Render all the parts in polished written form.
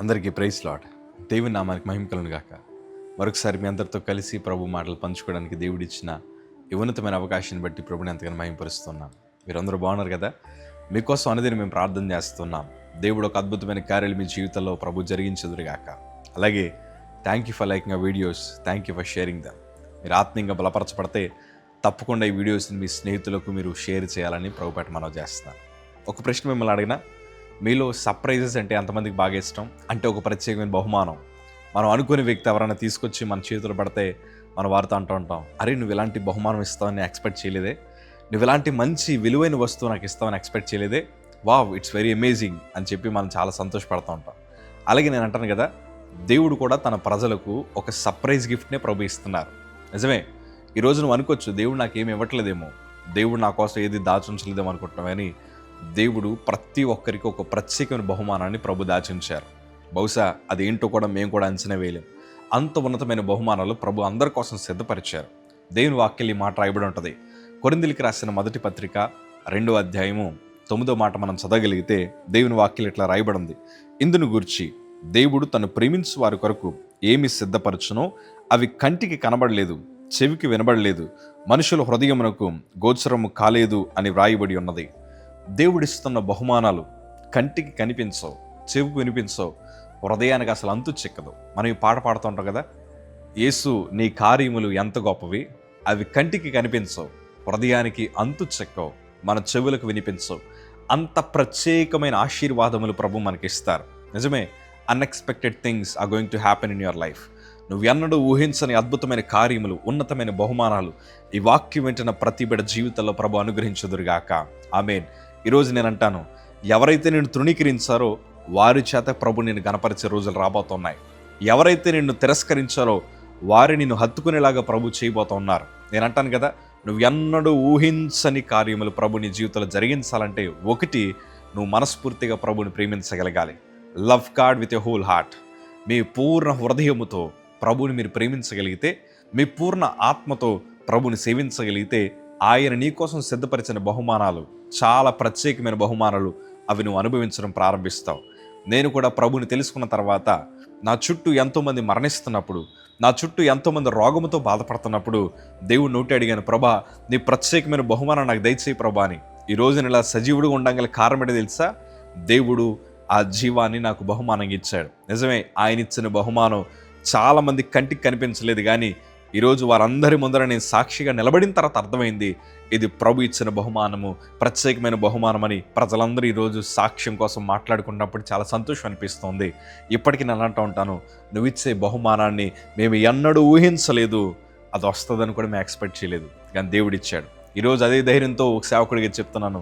అందరికీ praise lord. దేవుని నామానికి మహిమ కలుగును గాక. మరొకసారి మీ అందరితో కలిసి ప్రభు మాటలు పంచుకోవడానికి దేవుడిచ్చిన ఈ ఉన్నతమైన అవకాశాన్ని బట్టి ప్రభుని ఎంతగానో మహిమపరుస్తున్నాం. మీరందరూ బాగున్నారు కదా? మీకోసం అనేది మేము ప్రార్థన చేస్తున్నాం. దేవుడు ఒక అద్భుతమైన కార్యాలు మీ జీవితంలో ప్రభు జరిగించుదురుగాక. అలాగే thank you for liking the videos, thank you for sharing them. మీరు ఆత్మీయంగా బలపరచబడితే తప్పకుండా ఈ వీడియోస్ని మీ స్నేహితులకు మీరు షేర్ చేయాలని ప్రభుపేట మనవి చేస్తున్నాను. ఒక ప్రశ్న మిమ్మల్ని అడిగినా, మీలో సర్ప్రైజెస్ అంటే ఎంతమందికి బాగా ఇష్టం? అంటే ఒక ప్రత్యేకమైన బహుమానం మనం అనుకునే వ్యక్తి ఎవరైనా తీసుకొచ్చి మన చేతులు పడితే మనం వారితో అంటూ ఉంటాం, అరే నువ్వు ఇలాంటి బహుమానం ఇస్తావని ఎక్స్పెక్ట్ చేయలేదే, నువ్వు ఇలాంటి మంచి విలువైన వస్తువు నాకు ఇస్తావని ఎక్స్పెక్ట్ చేయలేదే, వావ్ ఇట్స్ వెరీ అమేజింగ్ అని చెప్పి మనం చాలా సంతోషపడుతూ ఉంటాం. అలాగే నేను అంటాను కదా, దేవుడు కూడా తన ప్రజలకు ఒక సర్ప్రైజ్ గిఫ్ట్నే ప్రభు ఇస్తున్నారు. నిజమే, ఈరోజు నువ్వు అనుకోవచ్చు దేవుడు నాకు ఏమి ఇవ్వట్లేదేమో, దేవుడు నా కోసం ఏది దాచుంచలేదేమో అనుకుంటున్నావు. కానీ దేవుడు ప్రతి ఒక్కరికి ఒక ప్రత్యేకమైన బహుమానాన్ని ప్రభు దాచించారు. బహుశా అదేంటో కూడా మేము కూడా అంచనా వేయలేం. అంత ఉన్నతమైన బహుమానాలు ప్రభు అందరి కోసం సిద్ధపరిచారు. దేవుని వాక్యం ఈ మాట రాయబడి ఉంటుంది. కొరింథీయులకు రాసిన మొదటి పత్రిక 2వ అధ్యాయము 9వ మాట మనం చదవగలిగితే దేవుని వాక్యం ఇట్లా రాయబడింది. ఇందును గూర్చి దేవుడు తను ప్రేమించు వారి కొరకు ఏమి సిద్ధపరచునో అవి కంటికి కనబడలేదు, చెవికి వినబడలేదు, మనుషుల హృదయమునకు గోచరము కాలేదు అని వ్రాయబడి ఉన్నది. దేవుడిస్తున్న బహుమానాలు కంటికి కనిపించవు, చెవికి వినిపించవు, హృదయానికి అసలు అంతు చిక్కదు. మనం ఈ పాట పాడుతూ ఉంటాం కదా, యేసు నీ కార్యములు ఎంత గొప్పవి, అవి కంటికి కనిపించవు, హృదయానికి అంతు చిక్కవు, మన చెవులకు వినిపించవు. అంత ప్రత్యేకమైన ఆశీర్వాదములు ప్రభు మనకిస్తారు. నిజమే, unexpected things are going to happen in your life. నువ్వు ఎన్నడూ ఊహించని అద్భుతమైన కార్యములు, ఉన్నతమైన బహుమానాలు ఈ వాక్యం వెంటనే ప్రతి బిడ్డ జీవితంలో ప్రభు అనుగ్రహించుదురుగాక. ఆమేన్. ఈరోజు నేను అంటాను, ఎవరైతే నిన్ను తృణీకరించారో వారి చేత ప్రభు నిన్ను గణపరిచే రోజులు రాబోతున్నాయి. ఎవరైతే నిన్ను తిరస్కరించారో వారి నిన్ను హత్తుకునేలాగా ప్రభు చేయబోతున్నారు. నేను అంటాను కదా, నువ్వు ఎన్నడూ ఊహించని కార్యములు ప్రభు నీ జీవితంలో జరిగించాలంటే, ఒకటి, నువ్వు మనస్ఫూర్తిగా ప్రభుని ప్రేమించగలగాలి. Love God with a whole heart. మీ పూర్ణ హృదయముతో ప్రభుని మీరు ప్రేమించగలిగితే, మీ పూర్ణ ఆత్మతో ప్రభుని సేవించగలిగితే, ఆయన నీ కోసం సిద్ధపరిచిన బహుమానాలు చాలా ప్రత్యేకమైన బహుమానాలు, అవి నువ్వు అనుభవించడం ప్రారంభిస్తావు. నేను కూడా ప్రభుని తెలుసుకున్న తర్వాత నా చుట్టూ ఎంతోమంది మరణిస్తున్నప్పుడు, నా చుట్టూ ఎంతోమంది రోగముతో బాధపడుతున్నప్పుడు దేవుడు నోటి అడిగాను, ప్రభా నీ ప్రత్యేకమైన బహుమానం నాకు దయచేయి ప్రభా అని. ఈరోజు నేను ఇలా సజీవుడిగా ఉండగల కారణం ఏంటో తెలుసా? దేవుడు ఆ జీవాన్ని నాకు బహుమానంగా ఇచ్చాడు. నిజమే, ఆయన ఇచ్చిన బహుమానం చాలామంది కంటికి కనిపించలేదు, కానీ ఈరోజు వారందరి ముందర నేను సాక్షిగా నిలబడిన తర్వాత అర్థమైంది, ఇది ప్రభు ఇచ్చిన బహుమానము, ప్రత్యేకమైన బహుమానం అని. ప్రజలందరూ ఈరోజు సాక్ష్యం కోసం మాట్లాడుకున్నప్పుడు చాలా సంతోషం అనిపిస్తుంది. ఇప్పటికీ నేను అంటూ ఉంటాను, నువ్వు ఇచ్చే బహుమానాన్ని మేము ఎన్నడూ ఊహించలేదు, అది వస్తుందని కూడా మేము ఎక్స్పెక్ట్ చేయలేదు, కానీ దేవుడు ఇచ్చాడు. ఈరోజు అదే ధైర్యంతో ఒక సేవకుడిగా చెప్తున్నాను,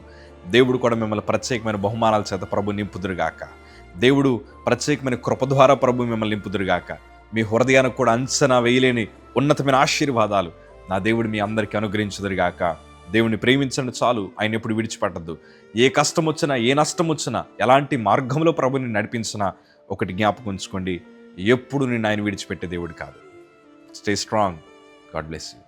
దేవుడు కూడా మిమ్మల్ని ప్రత్యేకమైన బహుమానాల చేత ప్రభు నింపుదురుగాక. దేవుడు ప్రత్యేకమైన కృప ద్వారా ప్రభు మిమ్మల్ని నింపుదురుగాక. మీ హృదయానికి కూడా అంచనా వేయలేని ఉన్నతమైన ఆశీర్వాదాలు నా దేవుడు మీ అందరికీ అనుగ్రహించుదురుగాక. దేవుని ప్రేమించండి చాలు, ఆయన ఎప్పుడు విడిచిపెట్టద్దు. ఏ కష్టం వచ్చినా, ఏ నష్టం వచ్చినా, ఎలాంటి మార్గంలో ప్రభుని నడిపించినా ఒకటి జ్ఞాపకం ఉంచుకోండి, ఎప్పుడు నిన్ను ఆయన విడిచిపెట్టే దేవుడు కాదు. Stay strong. God bless you.